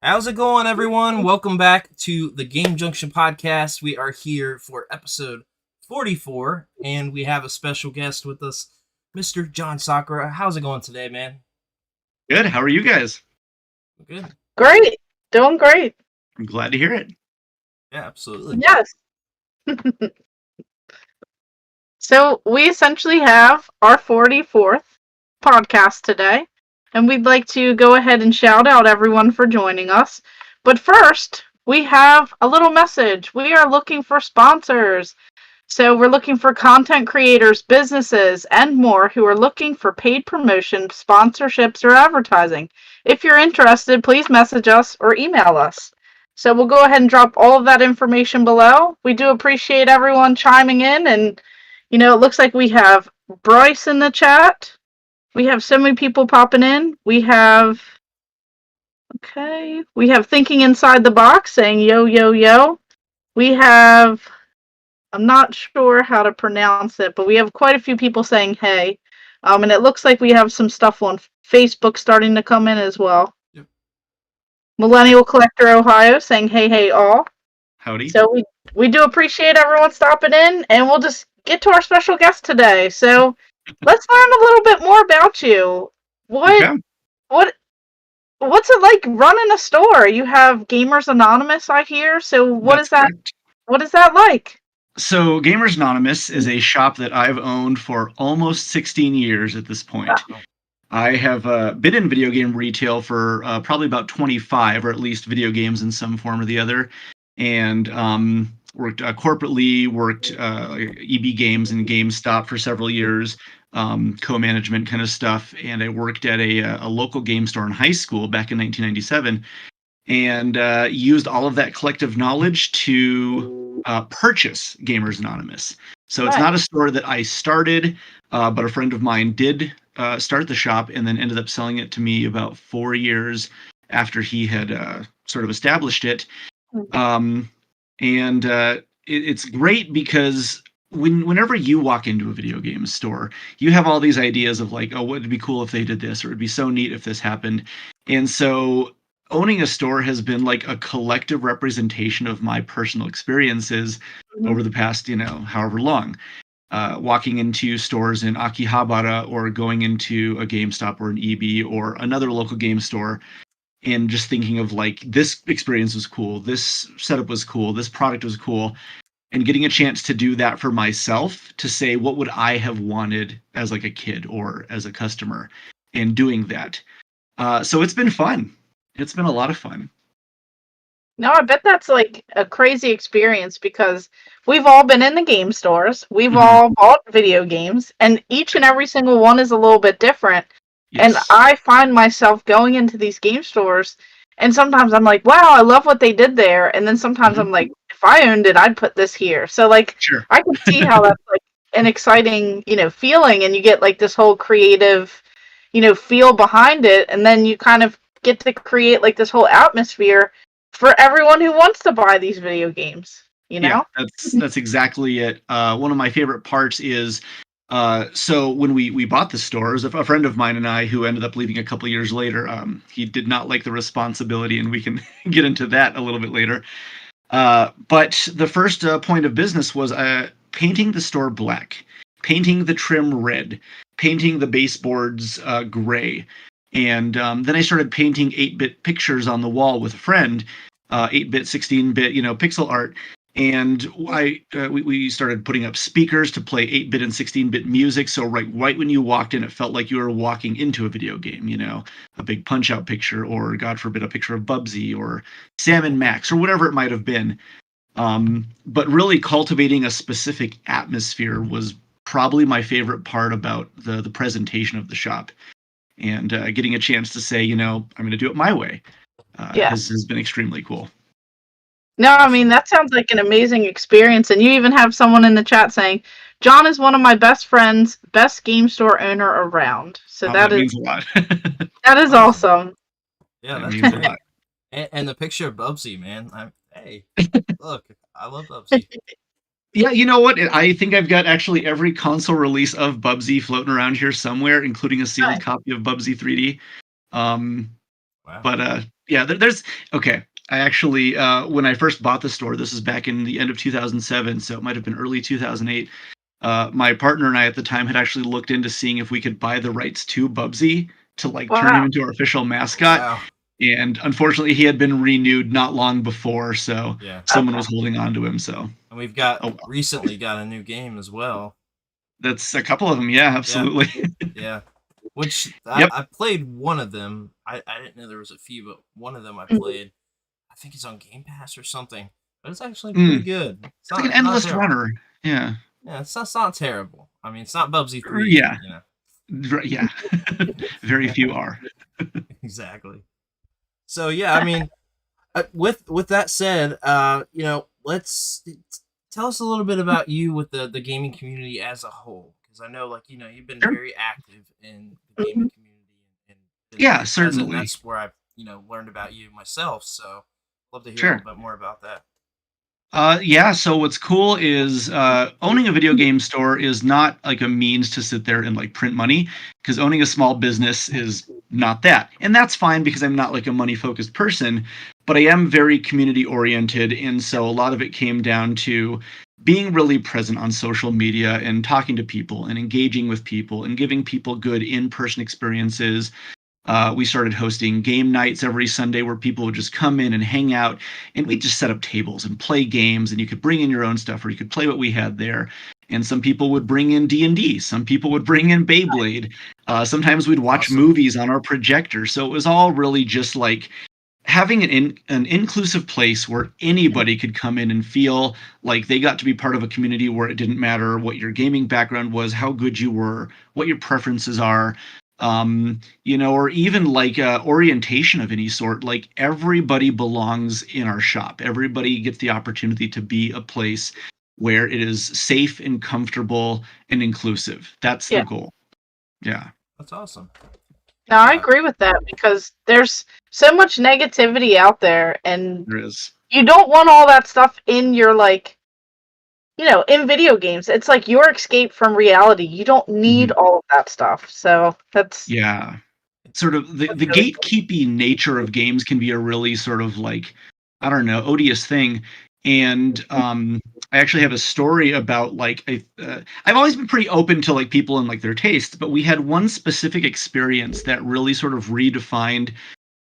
How's it going, everyone? Welcome back to the Game Junction Podcast. We are here for episode 44, and we have a special guest with us, Mr. Jon Sakura. How's it going today, man? Good. How are you guys? Good. Great. Doing great. I'm glad to hear it. Yeah, absolutely. Yes. So we essentially have our 44th podcast today, and we'd like to go ahead and shout out everyone for joining us. But first, we have a little message. We are looking for sponsors. So we're looking for content creators, businesses, and more who are looking for paid promotion, sponsorships, or advertising. If you're interested, please message us or email us. So we'll go ahead and drop all of that information below. We do appreciate everyone chiming in, and it looks like we have Bryce in the chat. We have so many people popping in. We have Thinking Inside the Box saying yo, yo, yo. We have, I'm not sure how to pronounce it, but we have quite a few people saying hey. And it looks like we have some stuff on Facebook starting to come in as well. Yep. Millennial Collector Ohio saying hey all. Howdy. So we do appreciate everyone stopping in, and we'll just get to our special guest today. So let's learn a little bit more about you. What's it like running a store? You have Gamers Anonymous, I hear. So what is that? Correct. What is that like? So Gamers Anonymous is a shop that I've owned for almost 16 years at this point. Wow. I have been in video game retail for probably about 25, or at least video games in some form or the other, and worked corporately, worked EB Games and GameStop for several years, co-management kind of stuff, and I worked at a local game store in high school back in 1997, and used all of that collective knowledge to purchase Gamers Anonymous. So it's not a store that I started, but a friend of mine did start the shop and then ended up selling it to me about 4 years after he had sort of established it. It's great because whenever you walk into a video game store, you have all these ideas of like, oh, would it be cool if they did this, or it'd be so neat if this happened. And so owning a store has been like a collective representation of my personal experiences over the past, however long. Walking into stores in Akihabara, or going into a GameStop or an EB or another local game store, and just thinking of like, this experience was cool, this setup was cool, this product was cool, and getting a chance to do that for myself, to say what would I have wanted as like a kid or as a customer, and doing that. So it's been fun. It's been a lot of fun. No, I bet that's like a crazy experience, because we've all been in the game stores. We've all bought video games, and each and every single one is a little bit different. Yes. And I find myself going into these game stores, and sometimes I'm like, wow, I love what they did there. And then sometimes I'm like, if I owned it, I'd put this here. So like, Sure. I can see how that's like an exciting, feeling, and you get like this whole creative, feel behind it. And then you kind of get to create like this whole atmosphere for everyone who wants to buy these video games, Yeah, that's exactly it. One of my favorite parts is, so when we bought the stores, a friend of mine and I, who ended up leaving a couple of years later, he did not like the responsibility, and we can get into that a little bit later. But the first point of business was painting the store black, painting the trim red, painting the baseboards gray. And then I started painting 8-bit pictures on the wall with a friend, 8-bit, 16-bit, pixel art. And we started putting up speakers to play 8-bit and 16-bit music. So right when you walked in, it felt like you were walking into a video game, a big Punch-Out picture, or God forbid, a picture of Bubsy or Sam and Max, or whatever it might have been. But really cultivating a specific atmosphere was probably my favorite part about the presentation of the shop. And getting a chance to say, I'm going to do it my way has been extremely cool. No, I mean, that sounds like an amazing experience. And you even have someone in the chat saying, John is one of my best friends, best game store owner around. So that means a lot. That is awesome. Yeah, that means a lot. And the picture of Bubsy, man. Hey, look, I love Bubsy. Yeah, you know what? I think I've got actually every console release of Bubsy floating around here somewhere, including a sealed copy of Bubsy 3D. Wow. But yeah, there's okay. I actually when I first bought the store, this is back in the end of 2007, so it might have been early 2008. My partner and I at the time had actually looked into seeing if we could buy the rights to Bubsy to like turn him Wow. into our official mascot. Wow. And unfortunately, he had been renewed not long before, so Yeah. someone Okay. was holding on to him. So And we've got oh, well. recently got a new game as well. That's a couple of them. Yeah, absolutely. Yeah. Which Yep. I played one of them. I didn't know there was a few, but one of them I Mhm. played. I think it's on Game Pass or something. But it's actually pretty good. It's like an endless runner. Yeah. Yeah, it's not terrible. I mean, it's not Bubsy 3, Yeah. you know. Yeah. Very few are. Exactly. So yeah, I mean, with that said, let's tell us a little bit about you with the gaming community as a whole, because I know, like, you've been Sure. very active in the gaming community and been Yeah, very present. certainly. That's where I learned about you myself. So love to hear a Sure. little bit more about that. Yeah, so what's cool is owning a video game store is not like a means to sit there and like print money, because owning a small business is not that. And that's fine because I'm not like a money focused person, but I am very community oriented. And so a lot of it came down to being really present on social media and talking to people and engaging with people and giving people good in-person experiences. We started hosting game nights every Sunday where people would just come in and hang out, and we just set up tables and play games, and you could bring in your own stuff or you could play what we had there. And some people would bring in D&D, some people would bring in Beyblade. Sometimes we'd watch Awesome. movies on our projector. So it was all really just like having an inclusive place where anybody could come in and feel like they got to be part of a community where it didn't matter what your gaming background was, how good you were, what your preferences are, or even like orientation of any sort. Like everybody belongs in our shop. Everybody gets the opportunity to be a place where it is safe and comfortable and inclusive. That's the Yeah. goal. Yeah. That's awesome. No, I agree with that because there's so much negativity out there, and There is. you don't want all that stuff in your, like, in video games. It's like your escape from reality. You don't need all of that stuff. So that's Yeah. Sort of the gatekeeping nature of games can be a really sort of like, I don't know, odious thing. And I actually have a story about like I've always been pretty open to like people and like their tastes, but we had one specific experience that really sort of redefined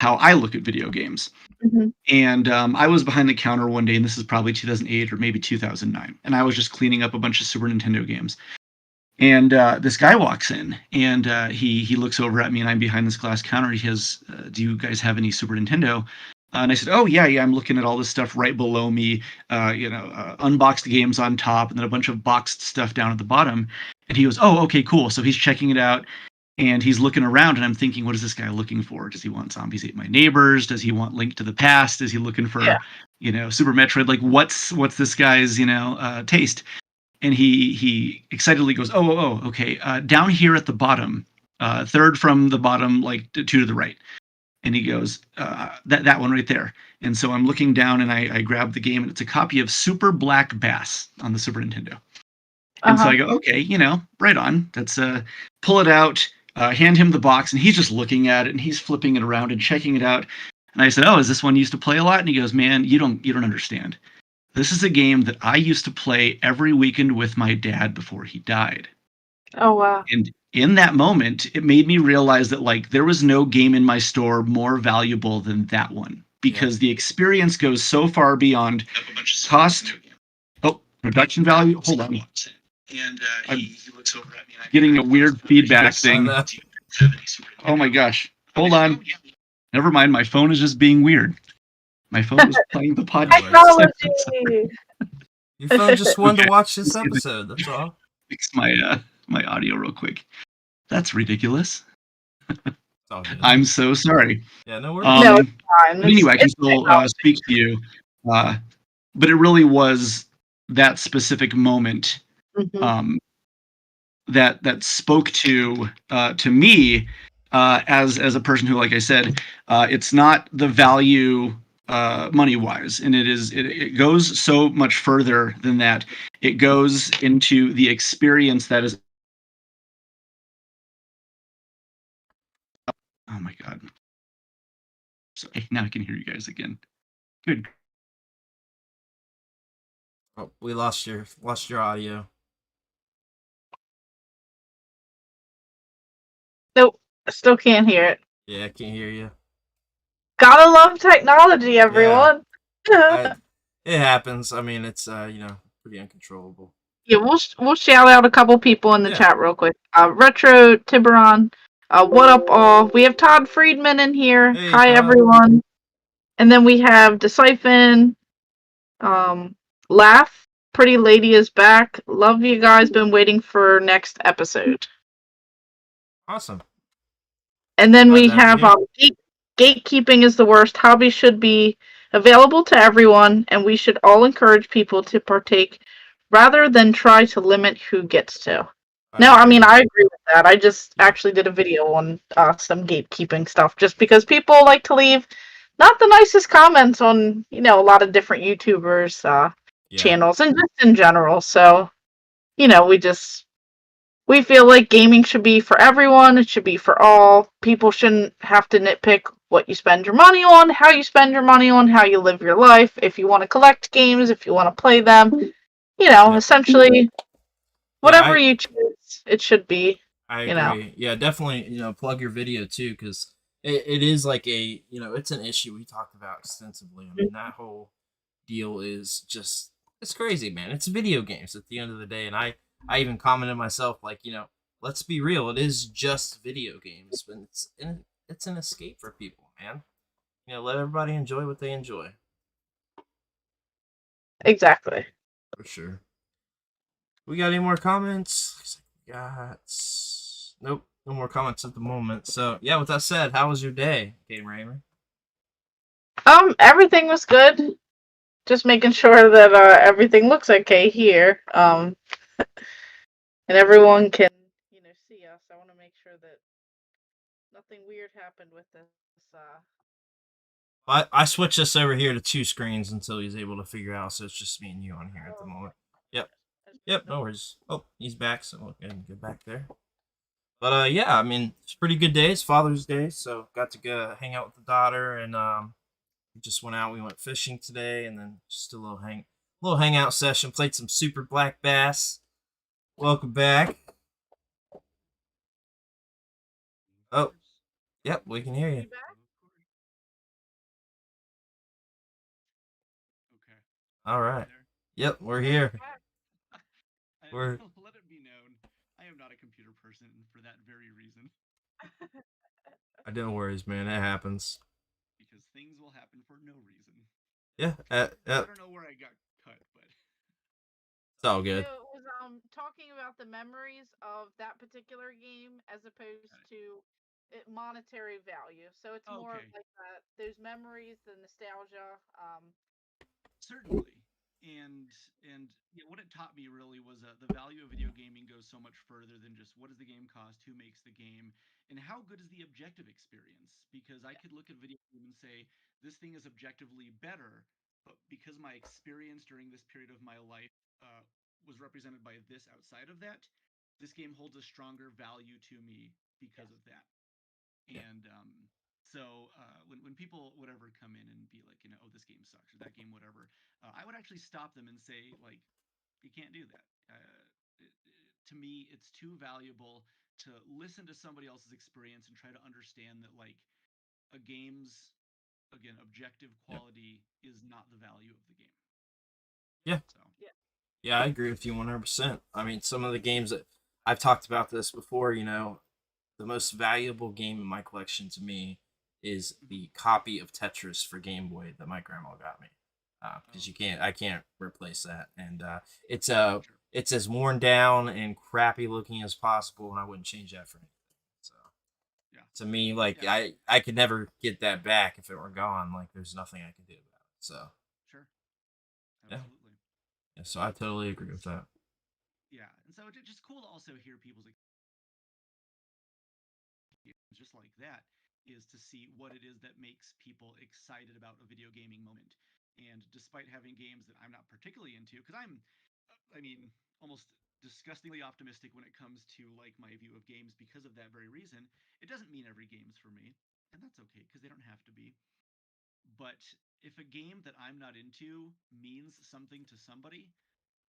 how I look at video games. Mhm. And I was behind the counter one day, and this is probably 2008 or maybe 2009, and I was just cleaning up a bunch of Super Nintendo games. And this guy walks in, and he looks over at me, and I'm behind this glass counter. He says, "Do you guys have any Super Nintendo?" And I said, "Oh yeah, I'm looking at all this stuff right below me. Unboxed games on top, and then a bunch of boxed stuff down at the bottom." And he goes, "Oh, okay, cool." So he's checking it out, and he's looking around, and I'm thinking, what is this guy looking for? Does he want Zombies Ate My Neighbors? Does he want Link to the Past? Is he looking for, Super Metroid? Like, what's this guy's, taste? And he excitedly goes, oh, okay. Down here at the bottom, third from the bottom, like two to the right. And he goes, that one right there. And so I'm looking down, and I grab the game, and it's a copy of Super Black Bass on the Super Nintendo. And so I go, okay, right on. Let's pull it out, hand him the box, and he's just looking at it, and he's flipping it around and checking it out. And I said, oh, is this one you used to play a lot? And he goes, man, you don't understand. This is a game that I used to play every weekend with my dad before he died. Oh, wow. And in that moment, it made me realize that like there was no game in my store more valuable than that one, because the experience goes so far beyond cost. Oh, production value. Hold on. And he looks over at me. I'm getting a weird feedback thing. Oh my gosh. Hold on. Never mind. My phone is just being weird. My phone is playing the podcast. Technology! Your phone just wanted to watch this episode. That's all. Fix my audio real quick. That's ridiculous. All good. I'm so sorry. Yeah, no worries. No, it's fine. Anyway, I can still speak to you. But it really was that specific moment that spoke to me as a person who, like I said, it's not the value money wise, and it goes so much further than that. It goes into the experience that is. Oh my God. Sorry, now I can hear you guys again. Good. Oh, we lost your audio. Nope, I still can't hear it. Yeah, I can't hear you. Gotta love technology, everyone. It happens. I mean, it's pretty uncontrollable. Yeah, we'll shout out a couple people in the Yeah. chat real quick. Retro Tiburon, what up all? We have Todd Friedman in here. Hey, Hi Todd. everyone. And then we have Deciphon, Laugh. Pretty Lady is back. Love you guys. Been waiting for next episode. Awesome. And then Glad we to have have you gatekeeping is the worst. Hobbies should be available to everyone, and we should all encourage people to partake rather than try to limit who gets to. I mean, I agree with that. I just actually did a video on some gatekeeping stuff just because people like to leave not the nicest comments on, a lot of different YouTubers' channels and just in general. So, we feel like gaming should be for everyone. It should be for all. People shouldn't have to nitpick what you spend your money on, how you spend your money on, how you live your life. If you want to collect games, if you want to play them, essentially whatever you choose, it should be. I agree. Yeah, definitely. Plug your video too, because it is like it's an issue we talked about extensively. I mean, that whole deal is just it's crazy, man. It's video games at the end of the day, and I even commented myself like, let's be real. It is just video games, but it's an escape for people, man. Let everybody enjoy what they enjoy. Exactly. For sure. We got any more comments? Nope, no more comments at the moment. So yeah, with that said, how was your day, Game Raymer? Everything was good. Just making sure that everything looks okay here. And everyone can, see us. I want to make sure that nothing weird happened with this. I switched this over here to 2 screens until he's able to figure out, so it's just me and you on here at the moment. Yep, no worries. Oh, he's back, so we'll go ahead and get back there. But yeah, I mean, it's a pretty good day. It's Father's Day, so got to go hang out with the daughter, and we just went out. We went fishing today, and then just a little hangout session. Played some Super Black Bass. Welcome back. Oh, yep, we can hear you. Okay. All right. Yep, we're here. Let it be known, I am not a computer person for that very reason. No worries, man. It happens. Because things will happen for no reason. Yeah. I don't know where I got cut, but it's all good. It was talking about the memories of that particular game as opposed to monetary value. So it's more like that. Those memories, the nostalgia. Certainly. And what it taught me really was the value of video gaming goes so much further than just what does the game cost, who makes the game, and how good is the objective experience. Because I could look at video game and say this thing is objectively better, but because my experience during this period of my life was represented by this outside of that, this game holds a stronger value to me because of that. And so when people whatever come in and be like, oh, this game sucks or that game whatever, I would actually stop them and say, like, you can't do that. To me, it's too valuable to listen to somebody else's experience and try to understand that, like, a game's, again, objective quality is not the value of the game. Yeah. So. Yeah, I agree with you 100%. I mean, some of the games that I've talked about this before, the most valuable game in my collection to me is the copy of Tetris for Game Boy that my grandma got me. Because I can't replace that, and it's as worn down and crappy looking as possible, and I wouldn't change that for anything. So, to me, like I could never get that back if it were gone. Like there's nothing I could do about it. So, sure, absolutely. Yeah, so I totally agree with that. Yeah, and so it's just cool to also hear people's just like that is to see what it is that makes people excited about a video gaming moment. And despite having games that I'm not particularly into, because almost disgustingly optimistic when it comes to like my view of games because of that very reason, it doesn't mean every game's for me, and that's okay because they don't have to be. But if a game that I'm not into means something to somebody,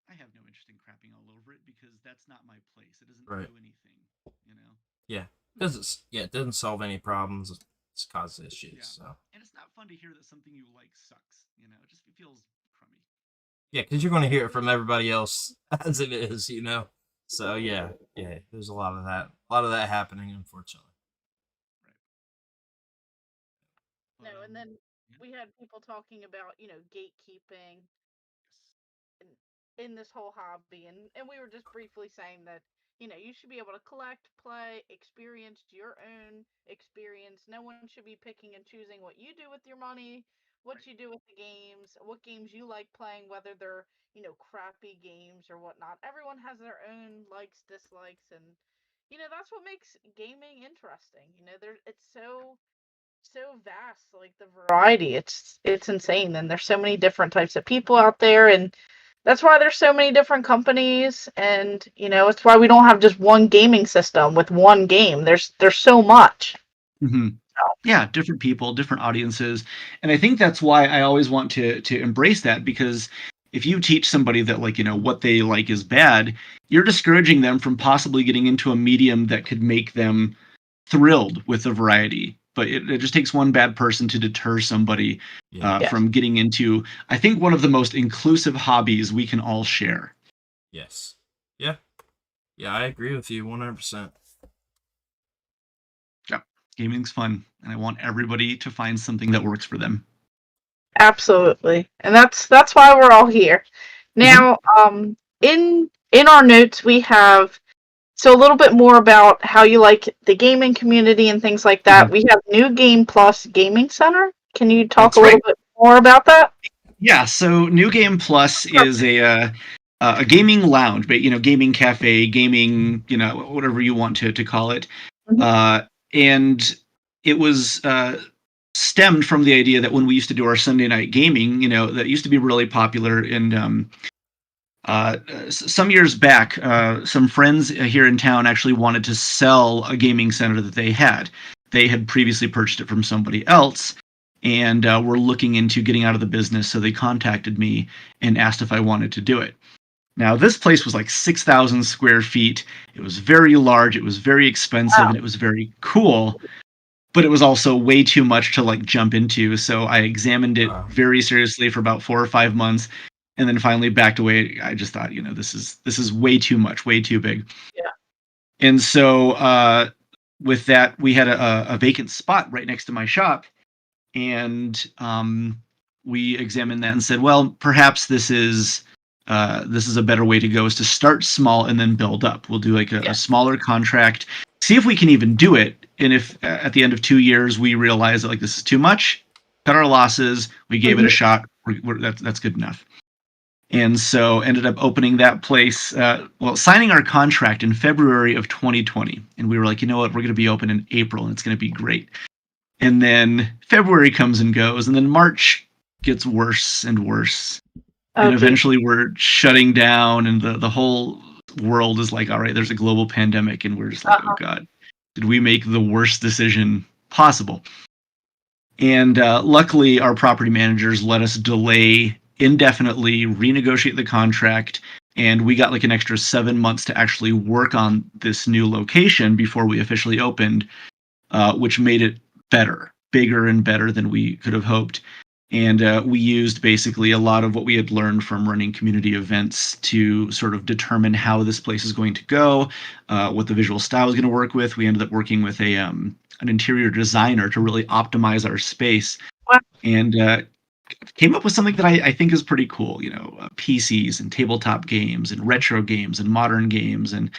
I have no interest in crapping all over it because that's not my place. It doesn't Right. do anything, you know. Yeah. It doesn't solve any problems. It just causes issues. Yeah. So. And it's not fun to hear that something you like sucks. You know, it feels crummy. Yeah, because you're going to hear it from everybody else as it is, you know. So yeah, there's a lot of that happening, unfortunately. Right. No, But, and then yeah. we had people talking about, gatekeeping Yes. in this whole hobby, and we were just briefly saying that, you should be able to collect, play, experience your own experience. No one should be picking and choosing what you do with your money, what Right. you do with the games, what games you like playing, whether they're, crappy games or whatnot. Everyone has their own likes, dislikes, and that's what makes gaming interesting. It's so vast, like the variety. It's insane, and there's so many different types of people out there, and that's why there's so many different companies, and it's why we don't have just one gaming system with one game. There's so much. Mm-hmm. Yeah, different people, different audiences, and I think that's why I always want to embrace that, because if you teach somebody that, like, what they like is bad, you're discouraging them from possibly getting into a medium that could make them thrilled with the variety. But it just takes one bad person to deter somebody Yeah. from getting into, I think, one of the most inclusive hobbies we can all share. Yes. Yeah. Yeah, I agree with you 100%. Yeah, gaming's fun, and I want everybody to find something that works for them. Absolutely, and that's why we're all here. Now, in our notes we have a little bit more about how you like the gaming community and things like that. We have New Game Plus Gaming Center. Can you talk That's a little right. bit more about that? Yeah, so New Game Plus is a gaming lounge, but gaming cafe, gaming, whatever you want to call it. Mhm. And it was stemmed from the idea that when we used to do our Sunday night gaming, that used to be really popular. And some years back, some friends here in town actually wanted to sell a gaming center that they had. They had previously purchased it from somebody else, and were looking into getting out of the business. So they contacted me and asked if I wanted to do it. Now, this place was like 6,000 square feet. It was very large. It was very expensive, and it was very cool. But it was also way too much to like jump into. So I examined it very seriously for about 4 or 5 months, and then finally backed away. I just thought, this is way too much, way too big. Yeah. And so with that, we had a vacant spot right next to my shop, and we examined that and said, well, perhaps this is a better way to go, is to start small and then build up. We'll do like a smaller contract, see if we can even do it. And if at the end of 2 years we realize that like this is too much, cut our losses. We gave it a shot. That's good enough. And so ended up opening that place, signing our contract in February of 2020. And we were like, you know what, we're going to be open in April and it's going to be great. And then February comes and goes, and then March gets worse and worse. And eventually we're shutting down, and the whole world is like, all right, there's a global pandemic, and we're just like, oh God, did we make the worst decision possible? And luckily, our property managers let us delay indefinitely, renegotiate the contract, and we got like an extra 7 months to actually work on this new location before we officially opened, which made it better, bigger and better than we could have hoped. And we used basically a lot of what we had learned from running community events to sort of determine how this place is going to go, what the visual style is going to work with. We ended up working with an interior designer to really optimize our space, and came up with something that I think is pretty cool. PCs and tabletop games and retro games and modern games. And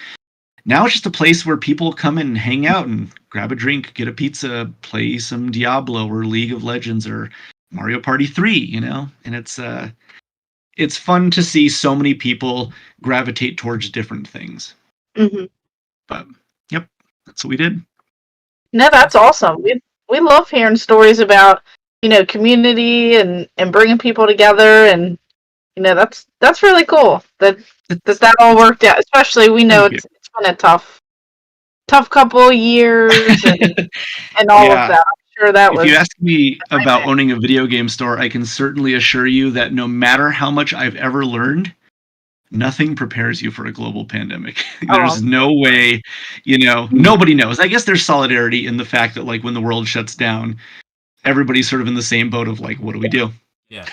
now it's just a place where people come and hang out and grab a drink, get a pizza, play some Diablo or League of Legends or Mario Party 3, and it's fun to see so many people gravitate towards different things. Mm-hmm. But yep, that's what we did. No, that's awesome. We love hearing stories about community and bringing people together, and that's really cool that all worked out. Especially we know it's been a tough couple years and all of that. I'm sure that If was. you ask me about owning a video game store, I can certainly assure you that no matter how much I've ever learned, nothing prepares you for a global pandemic. There's no way, nobody knows. I guess there's solidarity in the fact that, like, when the world shuts down, everybody's sort of in the same boat of, like, what do we do? Yeah.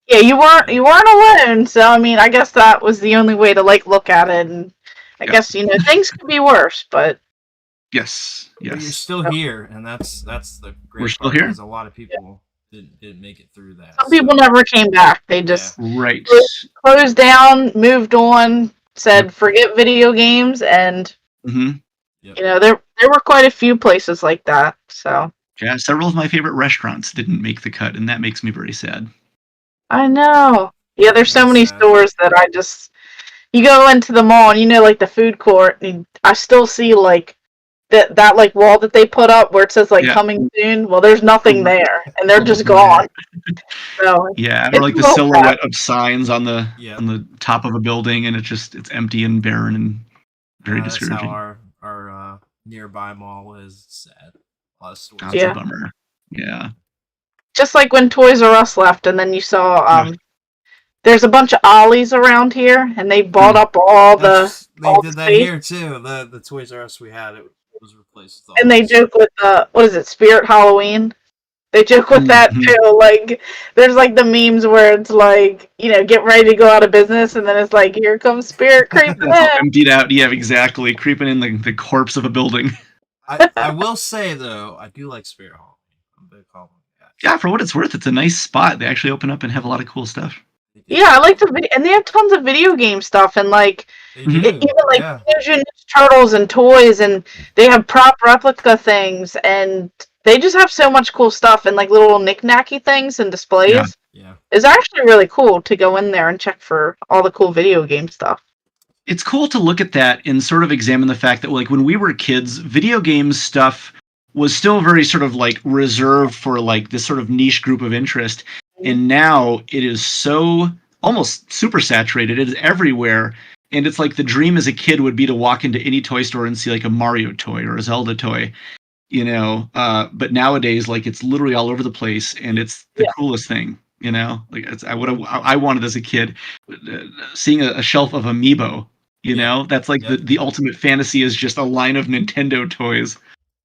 Yeah, you weren't alone. So I mean, I guess that was the only way to like look at it. And I guess things could be worse, but yes. But you're still here, and that's the great We're part. still here. Because a lot of people didn't make it through that. Some people never came back. They just right closed down, moved on, said forget video games, and there were quite a few places like that. So yeah, several of my favorite restaurants didn't make the cut, and that makes me very sad. I know. Yeah, there's so many stores that you go into the mall and like the food court, and I still see like that like wall that they put up where it says like coming soon. Well, there's nothing there, and they're just gone. So yeah, or like the silhouette of signs on the top of a building, and it's empty and barren and very discouraging. That's how our nearby mall is. Sad. A lot of stores. That's a bummer. Yeah. Just like when Toys R Us left, and then you saw there's a bunch of Ollies around here, and they bought up all the. They did that here too. The Toys R Us we had, it was replaced with. And they joke with what is it, Spirit Halloween? They joke with that too. Like there's like the memes where it's like get ready to go out of business, and then it's like here comes Spirit creeping in. Emptied out. Yeah, exactly. Creeping in the corpse of a building. I will say though, I do like Spirit Halloween. I'm a big Halloween guy. Yeah, for what it's worth, it's a nice spot. They actually open up and have a lot of cool stuff. Yeah, I like and they have tons of video game stuff, and like even like Ninja Turtles and toys, and they have prop replica things, and they just have so much cool stuff and like little knick-knacky things and displays. Yeah. It's actually really cool to go in there and check for all the cool video game stuff. It's cool to look at that and sort of examine the fact that, like, when we were kids, video games stuff was still very sort of like reserved for like this sort of niche group of interest. And now it is so almost super saturated. It is everywhere. And it's like the dream as a kid would be to walk into any toy store and see like a Mario toy or a Zelda toy, but nowadays, like, it's literally all over the place, and it's the coolest thing, like I wanted as a kid, seeing a shelf of Amiibo, that's like the ultimate fantasy is just a line of Nintendo toys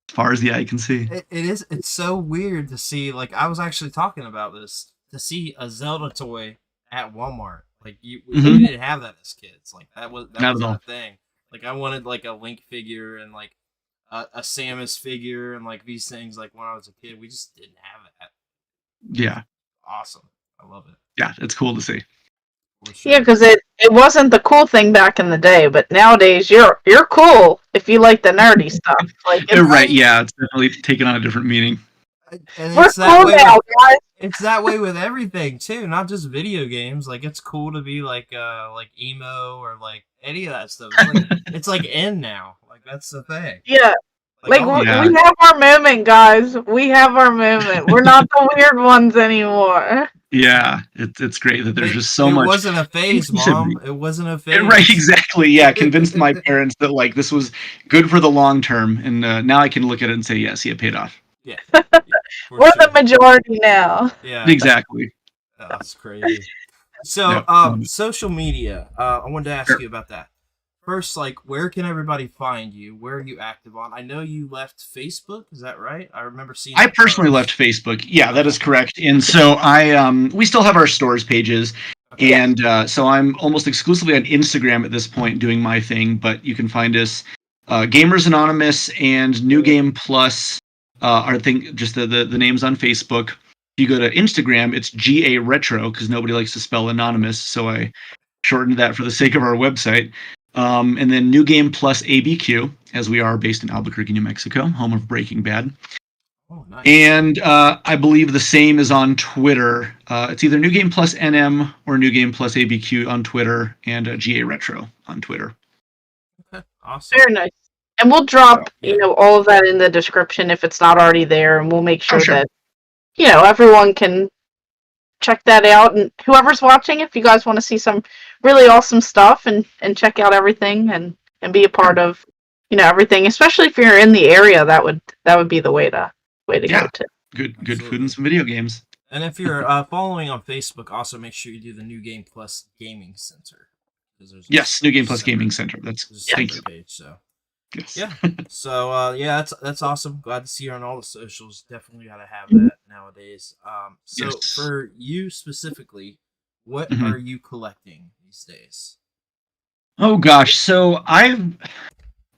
as far as the eye can see. It's so weird to see, like, I was actually talking about this, to see a Zelda toy at Walmart. Like, we didn't have that as kids. Like, that was not a thing. Like, I wanted like a Link figure and like a Samus figure and like these things. Like, when I was a kid, we just didn't have that. Yeah. Awesome. I love it. Yeah, it's cool to see. Sure. Yeah, because it wasn't the cool thing back in the day, but nowadays you're cool if you like the nerdy stuff. Like, right? Yeah, it's definitely taken on a different meaning. And we're cool now, guys. It's that way with everything too, not just video games. Like, it's cool to be like emo or like any of that stuff. It's like in now. Like, that's the thing. Yeah. We have our moment, guys. We have our moment. We're not the weird ones anymore. Yeah, it's great that there's just so much. It wasn't a phase, Mom. It wasn't a phase. Right, exactly. Yeah, convinced my parents that like this was good for the long term, and now I can look at it and say, yes, it paid off. Yeah, we're the majority now. Yeah, exactly. That's crazy. So, social media. I wanted to ask you about that. First, like, where can everybody find you? Where are you active on? I know you left Facebook. Is that right? I remember seeing. I personally left Facebook. Yeah, that is correct. And so we still have our stores pages, and so I'm almost exclusively on Instagram at this point doing my thing. But you can find us, Gamers Anonymous and New Game Plus. Just the names on Facebook. If you go to Instagram, it's GA Retro because nobody likes to spell anonymous, so I shortened that for the sake of our website. And then New Game Plus ABQ, as we are based in Albuquerque, New Mexico, home of Breaking Bad. Oh, nice. And I believe the same is on Twitter. It's either New Game Plus NM or New Game Plus ABQ on Twitter, and GA Retro on Twitter. Okay, awesome. Very nice. And we'll drop, all of that in the description if it's not already there, and we'll make sure that, everyone can check that out. And whoever's watching, if you guys want to see some really awesome stuff and check out everything and be a part of, everything, especially if you're in the area, that would be the way to way to go to. Good food and some video games. And if you're following on Facebook, also make sure you do the New Game Plus Gaming Center. Yes, New Game Plus Gaming Center. Thank you. Page, so. Yes. Yeah. So that's awesome. Glad to see you on all the socials. Definitely gotta have that nowadays. So for you specifically, what are you collecting these days? Oh gosh, so I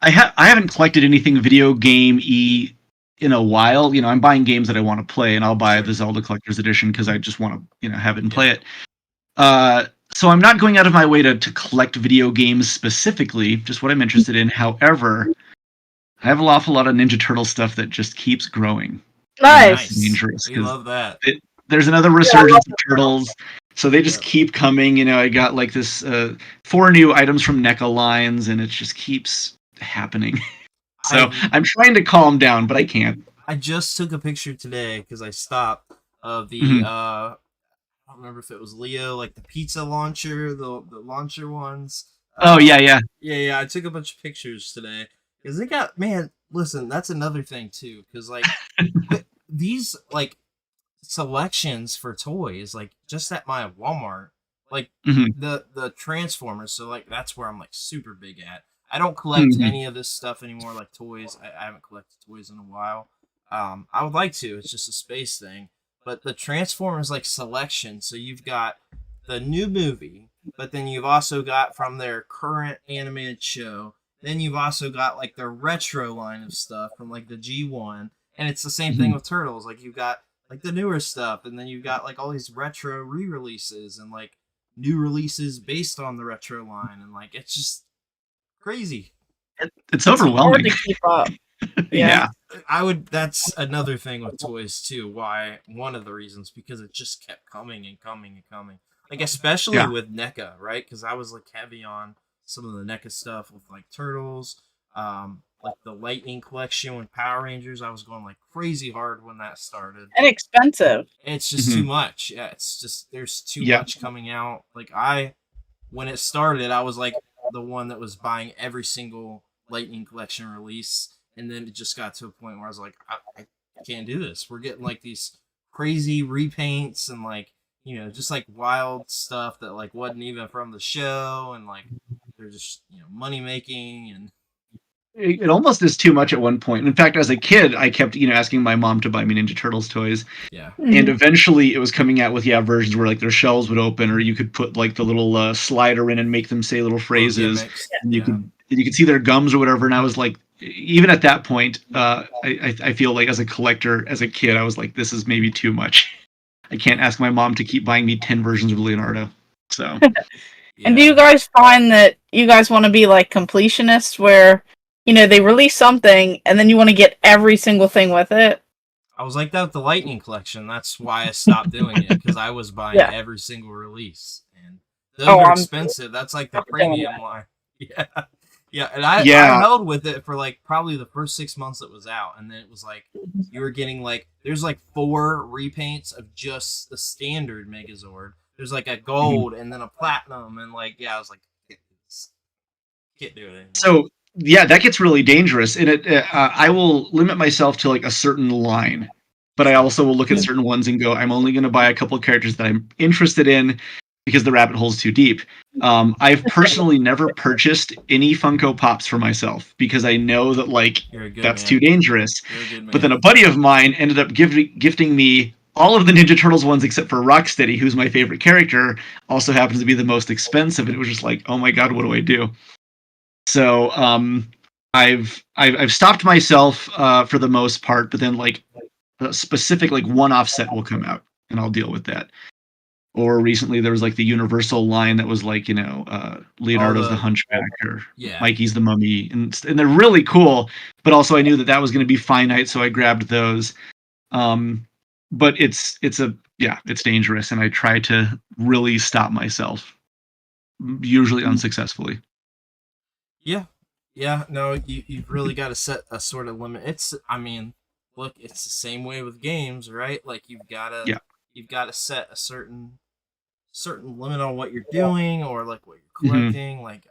haven't collected anything video game-y in a while. You know, I'm buying games that I want to play, and I'll buy the Zelda Collector's Edition because I just want to, have it and play it. So I'm not going out of my way to collect video games specifically, just what I'm interested in. However, I have an awful lot of Ninja Turtle stuff that just keeps growing. Nice. It's dangerous. We love that. There's another resurgence of turtles, so they just keep coming. You know, I got like this 4 new items from NECA lines, and it just keeps happening. So I'm trying to calm down, but I can't. I just took a picture today because I stopped of the I don't remember if it was Leo, like the pizza launcher, the launcher ones. Oh yeah. Yeah. I took a bunch of pictures today because they got, man. Listen, that's another thing too, because like these like selections for toys, like just at my Walmart, like the Transformers. So like that's where I'm like super big at. I don't collect any of this stuff anymore, like toys. I haven't collected toys in a while. I would like to. It's just a space thing. But the Transformers like selection, so you've got the new movie, but then you've also got from their current animated show. Then you've also got like their retro line of stuff from like the G1, and it's the same thing with Turtles. Like you've got like the newer stuff, and then you've got like all these retro re-releases and like new releases based on the retro line, and like it's just crazy. It's overwhelming. Hard to keep up. Yeah. That's another thing with toys too. Why one of the reasons, because it just kept coming and coming and coming. Like especially with NECA, right? Because I was like heavy on some of the NECA stuff with like Turtles, like the Lightning collection with Power Rangers. I was going like crazy hard when that started. And expensive. It's just too much. Yeah, it's just there's too much coming out. Like when it started, I was like the one that was buying every single Lightning collection release. And then it just got to a point where I was like, I can't do this. We're getting like these crazy repaints and like, just like wild stuff that like wasn't even from the show. And like, they're just, money making. And it almost is too much at one point. In fact, as a kid, I kept, asking my mom to buy me Ninja Turtles toys. Yeah. And eventually it was coming out with, versions where like their shells would open, or you could put like the little slider in and make them say little phrases. And you could see their gums or whatever. And I was like, even at that point, I feel like as a collector, as a kid, I was like, this is maybe too much. I can't ask my mom to keep buying me 10 versions of Leonardo. So. And do you guys find that you guys want to be like completionists where, they release something and then you want to get every single thing with it? I was like that with the Lightning collection. That's why I stopped doing it, because I was buying every single release. And those are expensive. That's like the premium line. Yeah. Yeah, and I held with it for like probably the first 6 months it was out, and then it was like you were getting like there's like 4 repaints of just the standard Megazord. There's like a gold and then a platinum, and like I was like, can't do it anymore. So that gets really dangerous, and I will limit myself to like a certain line, but I also will look at certain ones and go, I'm only going to buy a couple of characters that I'm interested in, because the rabbit hole's too deep. I've personally never purchased any Funko Pops for myself because I know that that's too dangerous. But then a buddy of mine ended up gifting me all of the Ninja Turtles ones except for Rocksteady, who's my favorite character, also happens to be the most expensive, and it was just like, oh my god, what do I do? So I've stopped myself for the most part, but then like a specific like one-off set will come out, and I'll deal with that. Or recently there was like the Universal line that was like, Leonardo's the Hunchback or Mikey's the Mummy. And they're really cool, but also I knew that was going to be finite, so I grabbed those. But it's dangerous, and I try to really stop myself, usually unsuccessfully. Yeah, no, you've really got to set a sort of limit. It's the same way with games, right? Like you've got to set a certain limit on what you're doing or like what you're collecting. Like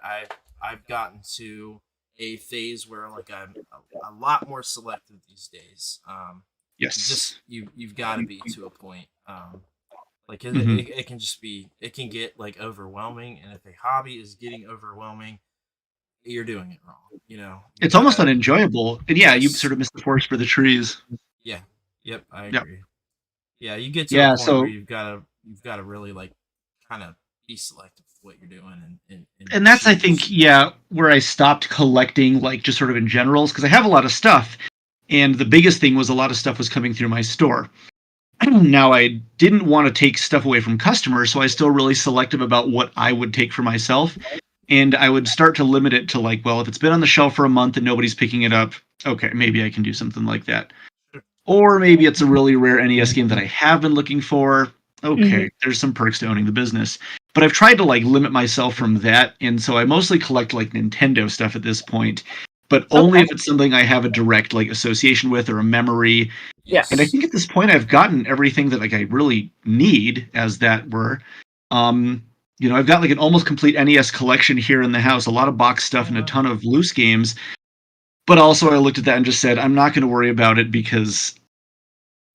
I've gotten to a phase where like I'm a lot more selective these days. Yes. You've got to be to a point. Like Mhm. it can just be, it can get like overwhelming, and if a hobby is getting overwhelming, you're doing it wrong. You It's almost gotta unenjoyable. And yeah, you just sort of miss the forest for the trees. yeah, yep, I Yeah. agree. Yeah, you get to a Yeah, point where so you've got to really like kind of be selective with what you're doing and and that's I think choose. yeah, where I stopped collecting like just sort of in generals because I have a lot of stuff and the biggest thing was a lot of stuff was coming through my store. Now I didn't want to take stuff away from customers, so I still really selective about what I would take for myself. And I would start to limit it to like, well, if it's been on the shelf for a month and nobody's picking it up, okay, maybe I can do something like that. Or maybe it's a really rare NES game that I have been looking for. Okay, there's some perks to owning the business. But I've tried to like limit myself from that, and so I mostly collect like Nintendo stuff at this point, but only Okay. if it's something I have a direct like association with or a memory. And I Yes. think at this point I've gotten everything that like I really need, as that were. Um, I've got like an almost complete NES collection here in the house, a lot of box stuff and a ton of loose games. But also I looked at that and just said, I'm not going to worry about it because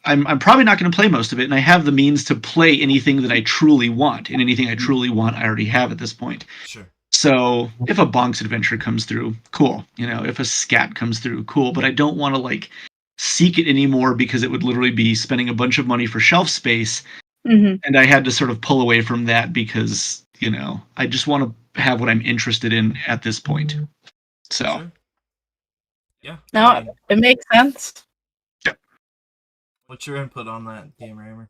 I'm probably not going to play most of it, and I have the means to play anything that I truly want, and anything I truly want I already have at this point. Sure. So if a Bonk's Adventure comes through, cool. If a Scat comes through, cool. But I don't want to like seek it anymore because it would literally be spending a bunch of money for shelf space, and I had to sort of pull away from that because I just want to have what I'm interested in at this point. So Sure. Yeah. No, I mean, it makes sense. what's your input on that, Gamer Hammer?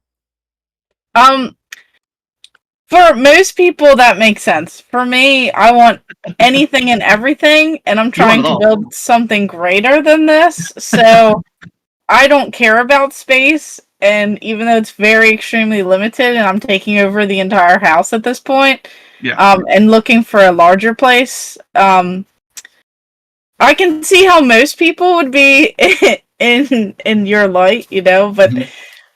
For most people, that makes sense. For me, I want anything and everything, and I'm You want trying it to all. build something greater than this. So I don't care about space, and even though it's very extremely limited, and I'm taking over the entire house at this point, Yeah. and looking for a larger place, I can see how most people would be in your light, but Mhm.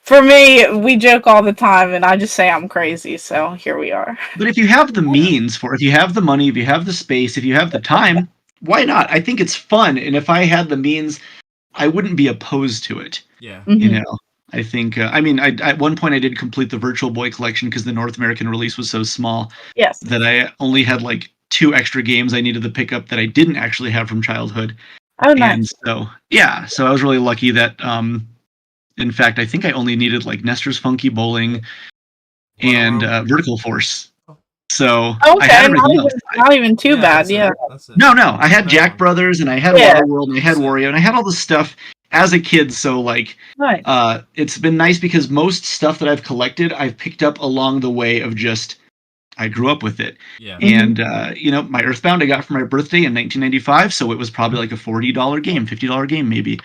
for me, we joke all the time, and I just say I'm crazy. So here we are. But if you have the Yeah. means for it, if you have the money, if you have the space, if you have the time, why not? I think it's fun, and if I had the means, I wouldn't be opposed to it. Yeah. I think. I mean, at one point I did complete the Virtual Boy collection because the North American release was so small Yes. that I only had like 2 extra games I needed to pick up that I didn't actually have from childhood. Oh, And nice. so, yeah, so I was really lucky that, in fact, I think I only needed like Nestor's Funky Bowling and Waterworld. Vertical Force. So I had Okay, everything else. not even too bad. Yeah. That's it. No, I had That Jack one. Brothers and I had Yeah. Waterworld and I had That's it. Wario and I had all this stuff as a kid. So like, Nice. it's been nice because most stuff that I've collected, I've picked up along the way of just I grew up with it. Yeah. And my Earthbound I got for my birthday in 1995, so it was probably like a $40 game, $50 game maybe.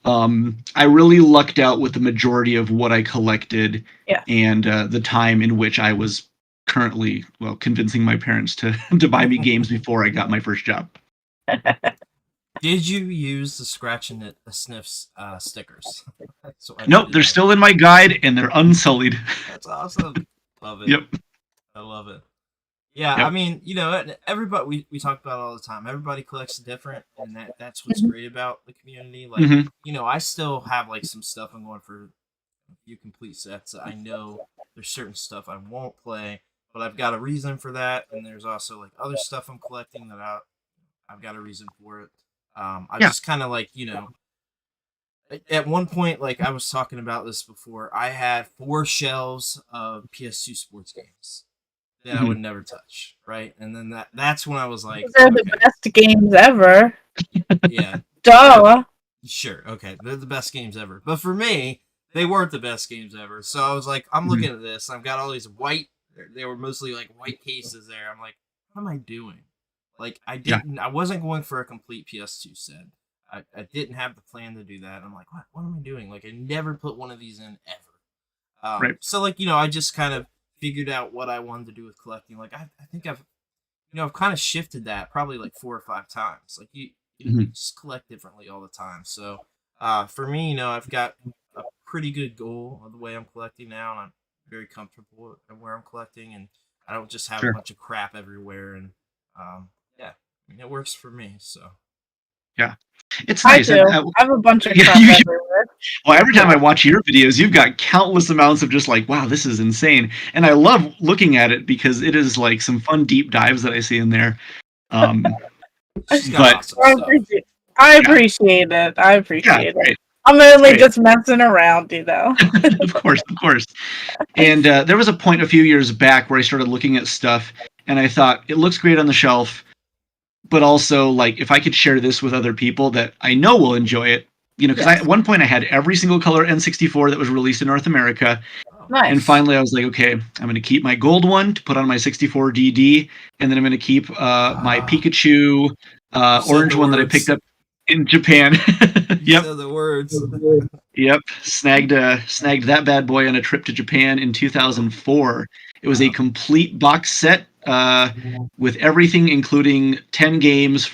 I really lucked out with the majority of what I collected, Yeah. and the time in which I was currently convincing my parents to buy me games before I got my first job. Did you use the scratch and the sniffs stickers? Nope, they're still in my guide and they're unsullied. That's awesome. Love it. Yep. I love it. Yeah, Yep. I mean, everybody we talk about it all the time. Everybody collects different, and that's what's great about the community. Like, I still have like some stuff I'm going for a few complete sets. I know there's certain stuff I won't play, but I've got a reason for that, and there's also like other stuff I'm collecting that I've got a reason for it. I just kind of like, at one point, like I was talking about this before, I had 4 shelves of PS2 sports games that I would never touch, right? And then that's when I was like, They're the best games ever. Yeah. Duh. Sure, okay, they're the best games ever. But for me, they weren't the best games ever. So I was like, I'm looking at this, I've got all these they were mostly like white cases there. I'm like, what am I doing? Like, I wasn't going for a complete PS2 set. I didn't have the plan to do that. I'm like, what am I doing? Like, I never put one of these in ever. Right. So like, I just kind of figured out what I wanted to do with collecting. Like, I think I've kind of shifted that probably like 4 or 5 times. Like you just collect differently all the time. So for me, I've got a pretty good goal of the way I'm collecting now, and I'm very comfortable at where I'm collecting, and I don't just have a bunch of crap everywhere. And yeah, I mean, it works for me. So yeah. It's I nice. do. I have a bunch of Yeah, crap everywhere. Well, every time I watch your videos, you've got countless amounts of just like, wow, this is insane. And I love looking at it because it is like some fun deep dives that I see in there. She's got awesome stuff. I appreciate it. I appreciate it. Right. I'm only just messing around, you know. Of course. And there was a point a few years back where I started looking at stuff, and I thought, it looks great on the shelf, but also, like, if I could share this with other people that I know will enjoy it, you know, because at one point I had every single color N64 that was released in North America. Nice. And finally I was like, okay, I'm going to keep my gold one to put on my 64 DD, and then I'm going to keep my Pikachu orange one that I picked up in Japan. Yep. Said the words. Yep. Snagged that bad boy on a trip to Japan in 2004. It was a complete box set with everything, including 10 games